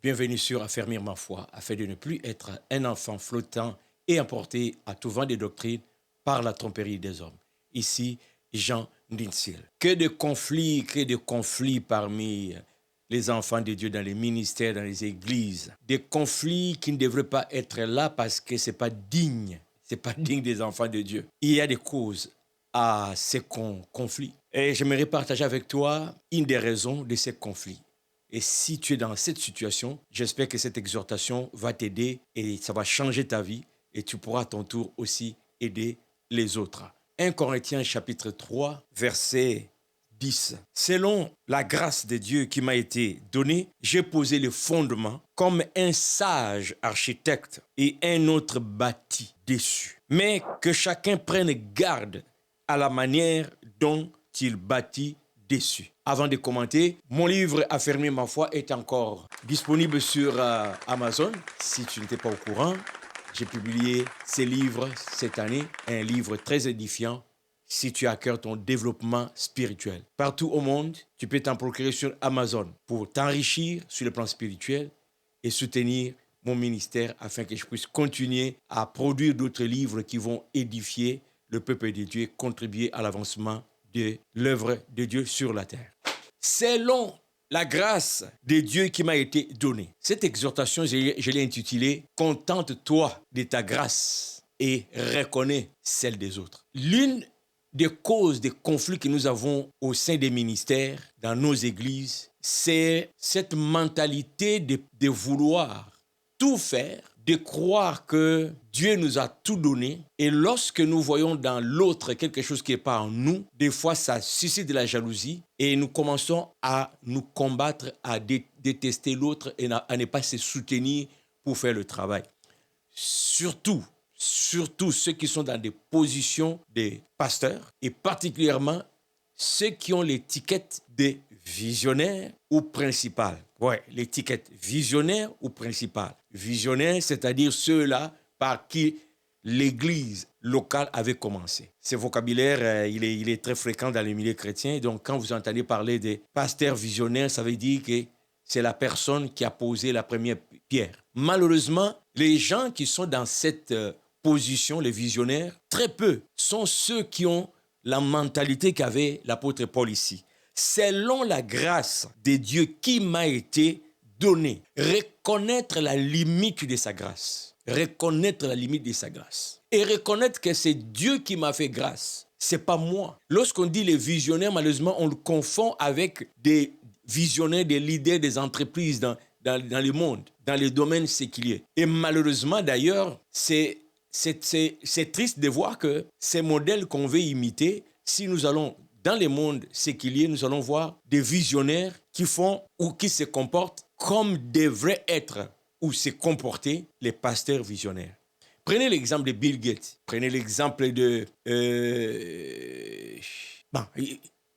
Bienvenue sur Affermir ma foi, afin de ne plus être un enfant flottant et emporté à tout vent des doctrines par la tromperie des hommes. Ici, Jean Ndinsil. Que de conflits parmi les enfants de Dieu dans les ministères, dans les églises. Des conflits qui ne devraient pas être là parce que ce n'est pas digne. Ce n'est pas digne des enfants de Dieu. Il y a des causes à ces conflits. Et j'aimerais partager avec toi une des raisons de ces conflits. Et si tu es dans cette situation, j'espère que cette exhortation va t'aider et ça va changer ta vie et tu pourras à ton tour aussi aider les autres. 1 Corinthiens chapitre 3, verset 10. Selon la grâce de Dieu qui m'a été donnée, j'ai posé le fondement comme un sage architecte et un autre bâti dessus. Mais que chacun prenne garde à la manière dont il bâtit dessus. Avant de commenter, mon livre Affermir ma foi est encore disponible sur Amazon. Si tu n'étais pas au courant, j'ai publié ces livres cette année, un livre très édifiant si tu as à cœur ton développement spirituel. Partout au monde, tu peux t'en procurer sur Amazon pour t'enrichir sur le plan spirituel et soutenir mon ministère afin que je puisse continuer à produire d'autres livres qui vont édifier le peuple de Dieu et contribuer à l'avancement de l'œuvre de Dieu sur la terre. Selon la grâce de Dieu qui m'a été donnée. Cette exhortation, je l'ai intitulée « Contente-toi de ta grâce et reconnais celle des autres ». L'une des causes des conflits que nous avons au sein des ministères, dans nos églises, c'est cette mentalité de vouloir tout faire, de croire que Dieu nous a tout donné et lorsque nous voyons dans l'autre quelque chose qui n'est pas en nous, des fois ça suscite de la jalousie et nous commençons à nous combattre, à détester l'autre et à ne pas se soutenir pour faire le travail. Surtout ceux qui sont dans des positions de pasteurs et particulièrement ceux qui ont l'étiquette de visionnaire ou principal. Ouais, l'étiquette visionnaire ou principal. Visionnaire, c'est-à-dire ceux-là par qui l'église locale avait commencé. Ce vocabulaire, il est très fréquent dans les milieux chrétiens. Donc, quand vous entendez parler des pasteurs visionnaires, ça veut dire que c'est la personne qui a posé la première pierre. Malheureusement, les gens qui sont dans cette position, les visionnaires, très peu sont ceux qui ont la mentalité qu'avait l'apôtre Paul ici. Selon la grâce de Dieu qui m'a été donnée, reconnaître la limite de sa grâce. Reconnaître la limite de sa grâce. Et reconnaître que c'est Dieu qui m'a fait grâce. C'est pas moi. Lorsqu'on dit les visionnaires, malheureusement, on le confond avec des visionnaires, des leaders des entreprises dans le monde, dans les domaines séculiers. Et malheureusement, d'ailleurs, c'est triste de voir que ces modèles qu'on veut imiter, si nous allons dans les mondes séculiers, nous allons voir des visionnaires qui font ou qui se comportent comme devraient être ou se comporter les pasteurs visionnaires. Prenez l'exemple de Bill Gates. Prenez l'exemple de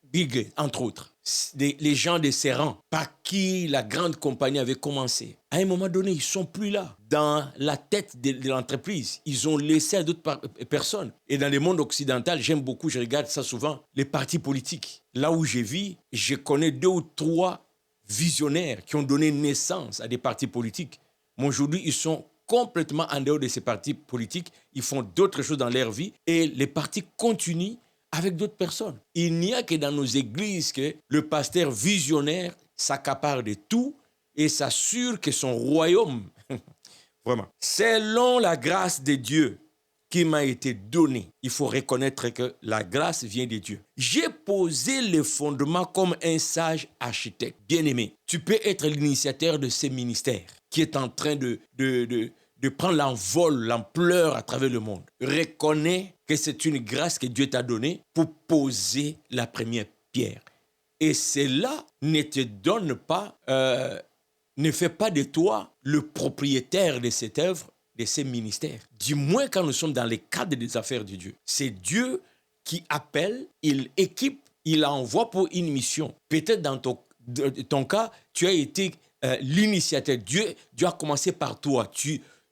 Bill Gates, entre autres. Les gens de ces rangs par qui la grande compagnie avait commencé. À un moment donné, ils ne sont plus là. Dans la tête de l'entreprise, ils ont laissé à d'autres personnes. Et dans le monde occidental, j'aime beaucoup, je regarde ça souvent, les partis politiques. Là où je vis, je connais 2 ou 3 visionnaires qui ont donné naissance à des partis politiques. Mais aujourd'hui, ils sont complètement en dehors de ces partis politiques. Ils font d'autres choses dans leur vie et les partis continuent avec d'autres personnes. Il n'y a que dans nos églises que le pasteur visionnaire s'accapare de tout et s'assure que son royaume, vraiment, selon la grâce de Dieu qui m'a été donnée, il faut reconnaître que la grâce vient de Dieu. J'ai posé le fondement comme un sage architecte. Bien-aimé, tu peux être l'initiateur de ces ministères qui est en train de prendre l'envol, l'ampleur à travers le monde. Reconnais que c'est une grâce que Dieu t'a donnée pour poser la première pierre. Et cela ne te donne pas, ne fait pas de toi le propriétaire de cette œuvre, de ces ministères. Du moins quand nous sommes dans les cadres des affaires de Dieu. C'est Dieu qui appelle, il équipe, il envoie pour une mission. Peut-être dans ton cas, tu as été l'initiateur. Dieu a commencé par toi.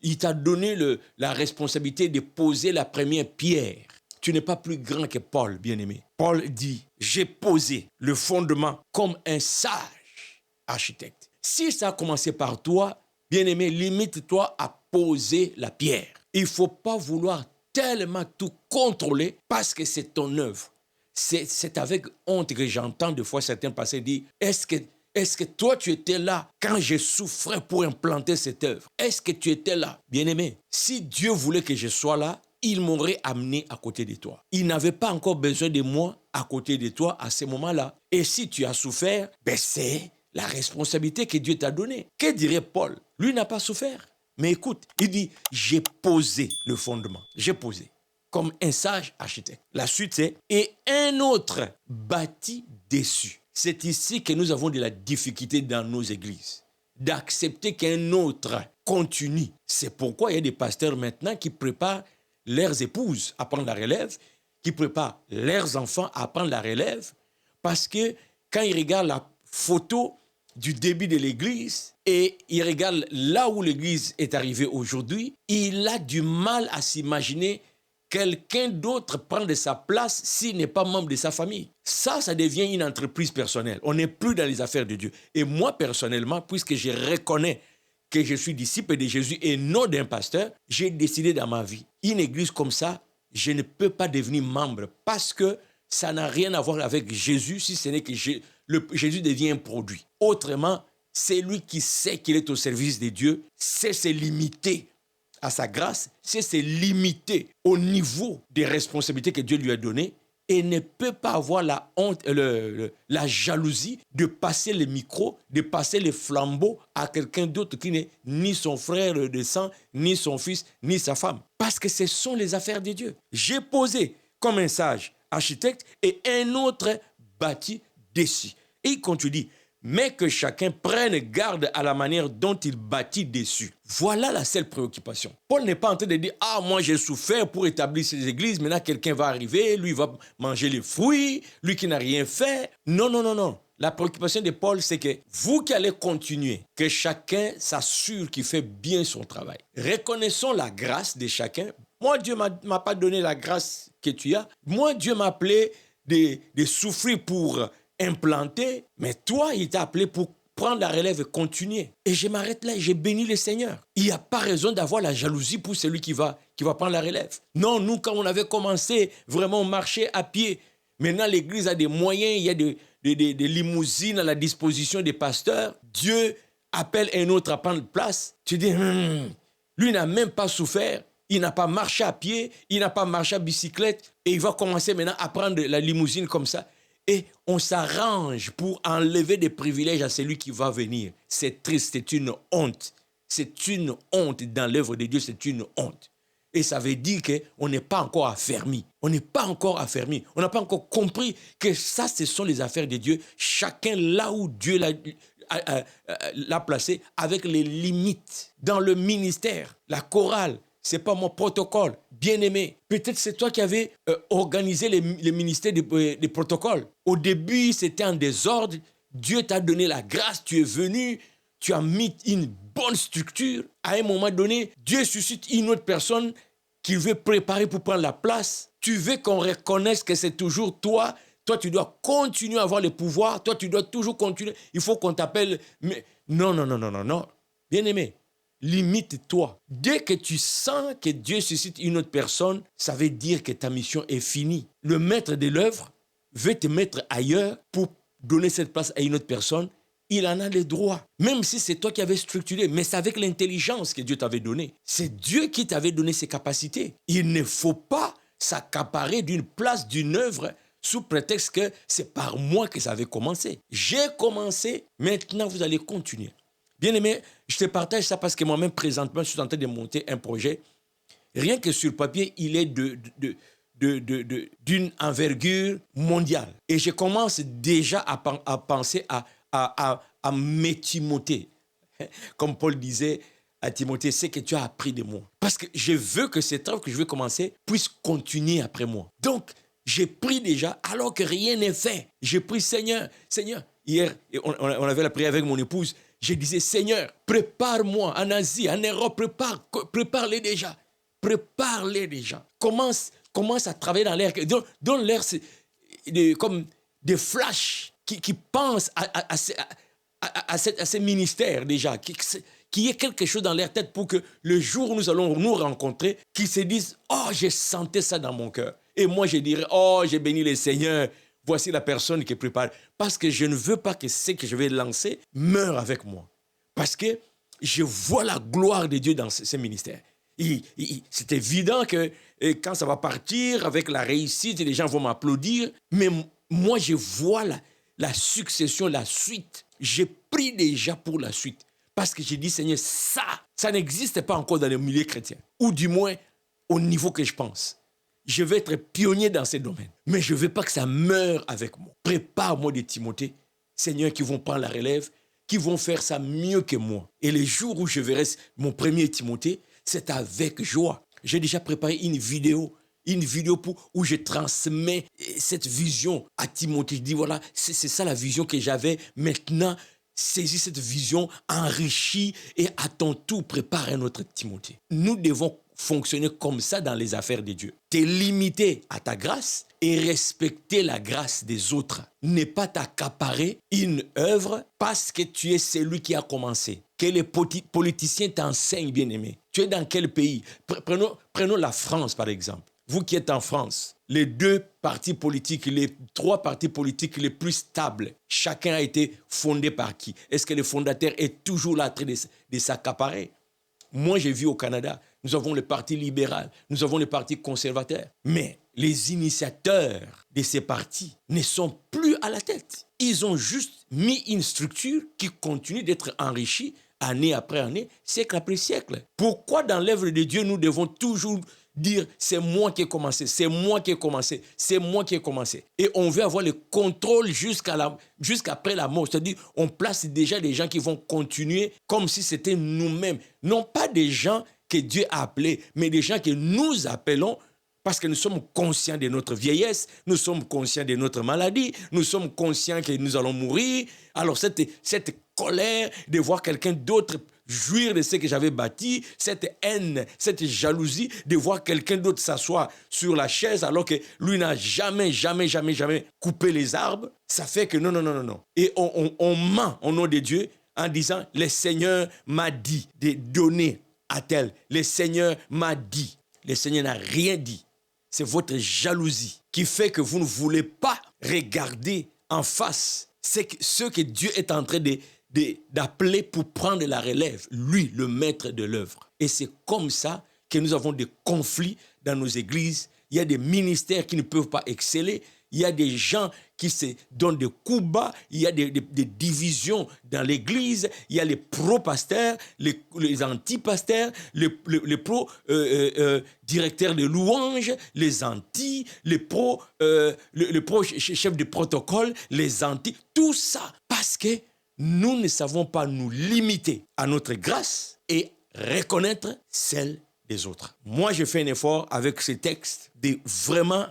Il t'a donné la responsabilité de poser la première pierre. Tu n'es pas plus grand que Paul, bien-aimé. Paul dit, j'ai posé le fondement comme un sage architecte. Si ça a commencé par toi, bien-aimé, limite-toi à poser la pierre. Il ne faut pas vouloir tellement tout contrôler parce que c'est ton œuvre. C'est avec honte que j'entends des fois certains passer dire « Est-ce que toi, tu étais là quand je souffrais pour implanter cette œuvre? Est-ce que tu étais là? » Bien-aimé, si Dieu voulait que je sois là, il m'aurait amené à côté de toi. Il n'avait pas encore besoin de moi à côté de toi à ce moment-là. Et si tu as souffert, ben c'est la responsabilité que Dieu t'a donnée. Que dirait Paul? Lui n'a pas souffert. Mais écoute, il dit, j'ai posé le fondement. J'ai posé comme un sage architecte. La suite, c'est et un autre bâti dessus. C'est ici que nous avons de la difficulté dans nos églises, d'accepter qu'un autre continue. C'est pourquoi il y a des pasteurs maintenant qui préparent leurs épouses à prendre la relève, qui préparent leurs enfants à prendre la relève, parce que quand ils regardent la photo du début de l'église et ils regardent là où l'église est arrivée aujourd'hui, il a du mal à s'imaginer quelqu'un d'autre prendre de sa place s'il n'est pas membre de sa famille. Ça devient une entreprise personnelle. On n'est plus dans les affaires de Dieu. Et moi, personnellement, puisque je reconnais que je suis disciple de Jésus et non d'un pasteur, j'ai décidé dans ma vie, une église comme ça, je ne peux pas devenir membre parce que ça n'a rien à voir avec Jésus, si ce n'est que Jésus devient un produit. Autrement, c'est lui qui sait qu'il est au service de Dieu, c'est se limiter à sa grâce, c'est se limiter au niveau des responsabilités que Dieu lui a données et ne peut pas avoir la honte, la jalousie de passer le micro, de passer le flambeau à quelqu'un d'autre qui n'est ni son frère de sang, ni son fils, ni sa femme. Parce que ce sont les affaires de Dieu. J'ai posé comme un sage architecte et un autre bâti dessus. Et il continue, mais que chacun prenne garde à la manière dont il bâtit dessus. Voilà la seule préoccupation. Paul n'est pas en train de dire « Ah, moi j'ai souffert pour établir ces églises, maintenant quelqu'un va arriver, lui va manger les fruits, lui qui n'a rien fait. » Non, non, non, non. La préoccupation de Paul, c'est que vous qui allez continuer, que chacun s'assure qu'il fait bien son travail. Reconnaissons la grâce de chacun. Moi, Dieu ne m'a pas donné la grâce que tu as. Moi, Dieu m'a appelé de souffrir pour implanter, mais toi, il t'a appelé pour prendre la relève et continuer. Et je m'arrête là et j'ai béni le Seigneur. Il n'y a pas raison d'avoir la jalousie pour celui qui va prendre la relève. Non, nous, quand on avait commencé, vraiment, on marchait à pied. Maintenant, l'Église a des moyens, il y a des limousines à la disposition des pasteurs. Dieu appelle un autre à prendre place. Tu dis, lui n'a même pas souffert. Il n'a pas marché à pied, il n'a pas marché à bicyclette. Et il va commencer maintenant à prendre la limousine comme ça. Et on s'arrange pour enlever des privilèges à celui qui va venir. C'est triste, c'est une honte. C'est une honte dans l'œuvre de Dieu, c'est une honte. Et ça veut dire qu'on n'est pas encore affermi. On n'est pas encore affermi. On n'a pas encore compris que ça, ce sont les affaires de Dieu. Chacun là où Dieu l'a placé, avec les limites. Dans le ministère, la chorale, ce n'est pas mon protocole. Bien-aimé, peut-être c'est toi qui avais organisé les ministères des protocoles. Au début, c'était en désordre. Dieu t'a donné la grâce, tu es venu, tu as mis une bonne structure. À un moment donné, Dieu suscite une autre personne qui veut préparer pour prendre la place. Tu veux qu'on reconnaisse que c'est toujours toi. Toi, tu dois continuer à avoir le pouvoir. Toi, tu dois toujours continuer. Il faut qu'on t'appelle. Mais non, non, non, non, non, non. Bien-aimé, limite-toi. Dès que tu sens que Dieu suscite une autre personne, ça veut dire que ta mission est finie. Le maître de l'œuvre veut te mettre ailleurs pour donner cette place à une autre personne. Il en a le droit, même si c'est toi qui avais structuré, mais c'est avec l'intelligence que Dieu t'avait donné. C'est Dieu qui t'avait donné ses capacités. Il ne faut pas s'accaparer d'une place, d'une œuvre, sous prétexte que c'est par moi que ça avait commencé. J'ai commencé, maintenant vous allez continuer. Bien-aimé, je te partage ça parce que moi-même, présentement, je suis en train de monter un projet. Rien que sur papier, il est d'une envergure mondiale. Et je commence déjà à penser à m'Timothée. Comme Paul disait à Timothée, c'est que tu as appris de moi. Parce que je veux que cette œuvre que je veux commencer puisse continuer après moi. Donc, j'ai pris déjà, alors que rien n'est fait. J'ai pris Seigneur. Hier, on avait la prière avec mon épouse. Je disais, Seigneur, prépare-moi en Asie, en Europe, prépare-les déjà. Prépare-les déjà. Commence à travailler dans l'air. Dans l'air, c'est comme des flashs qui pensent à ces ministères déjà, qu'il y ait quelque chose dans leur tête pour que le jour où nous allons nous rencontrer, qu'ils se disent « Oh, j'ai senti ça dans mon cœur. » Et moi, je dirais « Oh, j'ai béni le Seigneur. Voici la personne qui prépare. » Parce que je ne veux pas que ce que je vais lancer meure avec moi. Parce que je vois la gloire de Dieu dans ces ministères. C'est évident que quand ça va partir avec la réussite, les gens vont m'applaudir. Mais moi, je vois la succession, la suite. J'ai pris déjà pour la suite. Parce que j'ai dit, Seigneur, ça n'existe pas encore dans le milieu chrétien. Ou du moins, au niveau que je pense. Je vais être pionnier dans ces domaines. Mais je ne veux pas que ça meure avec moi. Prépare-moi des Timothée, Seigneur, qui vont prendre la relève, qui vont faire ça mieux que moi. Et les jours où je verrai mon premier Timothée, c'est avec joie. J'ai déjà préparé une vidéo où je transmets cette vision à Timothée. Je dis, voilà, c'est ça la vision que j'avais. Maintenant, saisis cette vision, enrichis et à ton tour, prépare un autre Timothée. Nous devons fonctionner comme ça dans les affaires de Dieu. Te limiter à ta grâce et respecter la grâce des autres. Ne pas t'accaparer une œuvre parce que tu es celui qui a commencé. Que les politiciens t'enseignent, bien-aimé. Tu es dans quel pays? Prenons la France, par exemple. Vous qui êtes en France, les 2 partis politiques, les 3 partis politiques les plus stables, chacun a été fondé par qui? Est-ce que le fondateur est toujours là en train de s'accaparer? Moi, j'ai vu au Canada, nous avons le Parti libéral, nous avons le Parti conservateur. Mais les initiateurs de ces partis ne sont plus à la tête. Ils ont juste mis une structure qui continue d'être enrichie année après année, siècle après siècle. Pourquoi dans l'œuvre de Dieu, nous devons toujours dire c'est moi qui ai commencé, c'est moi qui ai commencé, c'est moi qui ai commencé. Et on veut avoir le contrôle jusqu'après la mort. C'est-à-dire, on place déjà des gens qui vont continuer comme si c'était nous-mêmes. Non pas des gens que Dieu a appelés, mais des gens que nous appelons parce que nous sommes conscients de notre vieillesse, nous sommes conscients de notre maladie, nous sommes conscients que nous allons mourir. Alors cette colère de voir quelqu'un d'autre jouir de ce que j'avais bâti, cette haine, cette jalousie de voir quelqu'un d'autre s'asseoir sur la chaise alors que lui n'a jamais coupé les arbres, ça fait que non. Et on ment au nom de Dieu en disant « Le Seigneur m'a dit de donner à tel. Le Seigneur m'a dit. » Le Seigneur n'a rien dit. C'est votre jalousie qui fait que vous ne voulez pas regarder en face ce que Dieu est en train d'appeler pour prendre la relève, lui, le maître de l'œuvre. Et c'est comme ça que nous avons des conflits dans nos églises. Il y a des ministères qui ne peuvent pas exceller. Il y a des gens qui se donnent des coups bas. Il y a des divisions dans l'église. Il y a les pro-pasteurs, les anti-pasteurs, les pro-directeurs de louanges, les anti, les pro-chefs de protocole, les anti. Tout ça parce que nous ne savons pas nous limiter à notre grâce et reconnaître celle des autres. Moi, je fais un effort avec ce texte de vraiment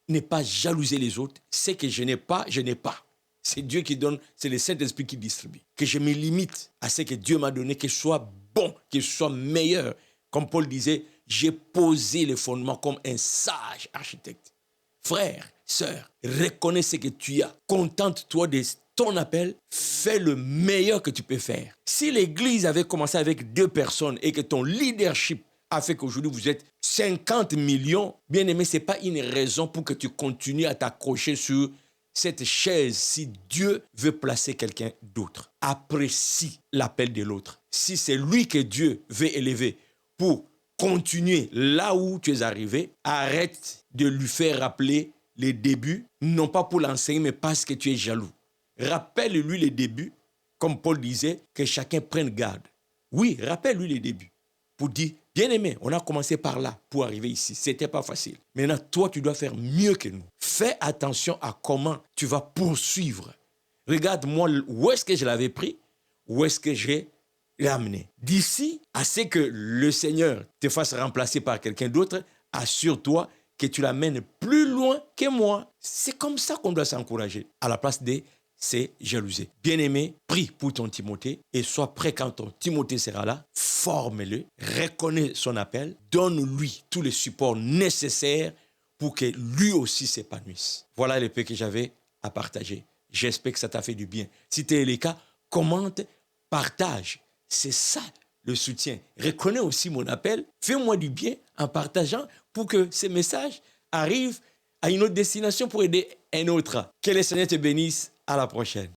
ne pas jalouser les autres. Ce que je n'ai pas, je n'ai pas. C'est Dieu qui donne, c'est le Saint-Esprit qui distribue. Que je me limite à ce que Dieu m'a donné, que ce soit bon, que ce soit meilleur. Comme Paul disait, j'ai posé les fondements comme un sage architecte. Frère, sœur, reconnais ce que tu as. Contente-toi de ton appel, fais le meilleur que tu peux faire. Si l'église avait commencé avec 2 personnes et que ton leadership a fait qu'aujourd'hui vous êtes 50 millions, bien aimé, ce n'est pas une raison pour que tu continues à t'accrocher sur cette chaise si Dieu veut placer quelqu'un d'autre. Apprécie l'appel de l'autre. Si c'est lui que Dieu veut élever pour continuer là où tu es arrivé, arrête de lui faire rappeler les débuts, non pas pour l'enseigner, mais parce que tu es jaloux. Rappelle-lui les débuts, comme Paul disait, que chacun prenne garde. Oui, rappelle-lui les débuts pour dire, bien-aimé, on a commencé par là pour arriver ici. Ce n'était pas facile. Maintenant, toi, tu dois faire mieux que nous. Fais attention à comment tu vas poursuivre. Regarde-moi, où est-ce que je l'avais pris, où est-ce que j'ai l'amené. D'ici à ce que le Seigneur te fasse remplacer par quelqu'un d'autre, assure-toi que tu l'amènes plus loin que moi. C'est comme ça qu'on doit s'encourager, à la place de se jalouser. Bien-aimé, prie pour ton Timothée et sois prêt quand ton Timothée sera là. Forme-le, reconnais son appel, donne-lui tous les supports nécessaires pour que lui aussi s'épanouisse. Voilà les paix que j'avais à partager. J'espère que ça t'a fait du bien. Si tel est le cas, commente, partage. C'est ça le soutien. Reconnais aussi mon appel. Fais-moi du bien en partageant pour que ces messages arrivent à une autre destination pour aider un autre. Que le Seigneur te bénisse. À la prochaine.